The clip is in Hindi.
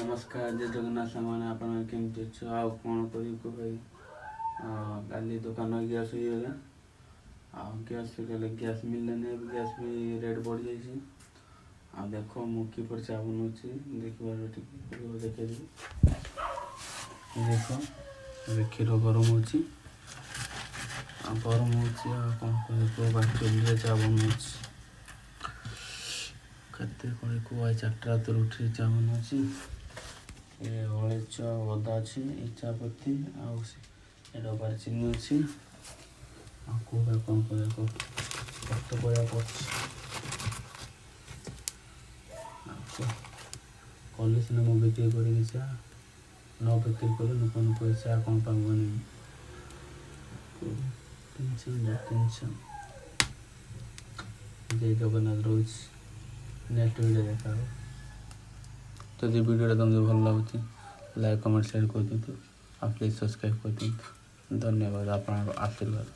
नमस्कार जय जगन्नाथ सामान आपण केमती अछ आ कौन करी को भाई काली दुकान गैस होगा गैस गैस मिलने गैस भी रेट बढ़ जाइए आ देख मु किपर चा बनाऊँगी देखिए देखे देख क्षीर गरम हो गरम हो चूल्हे चा बनाऊँगी कते कड़े कुआ 4टा रात उठी चा बनाऊँगी ये अलैच अदा अच्छी चा पत्ती आ डबार चीनी अच्छी कौन कौन कष्ट करा कले सीना मो बिक्री कर चा न बिक्री कले लोक पैसा कौन पाबनी टेंशन जय जगन्नाथ रोज नेक्स्ट वीडियो देखा तो ये वीडियो तुमको भल लगे लाइक कमेंट शेयर कर दिखाँ आप प्लीज सब्सक्राइब कर दिखाँ धन्यवाद आप आशीर्वाद।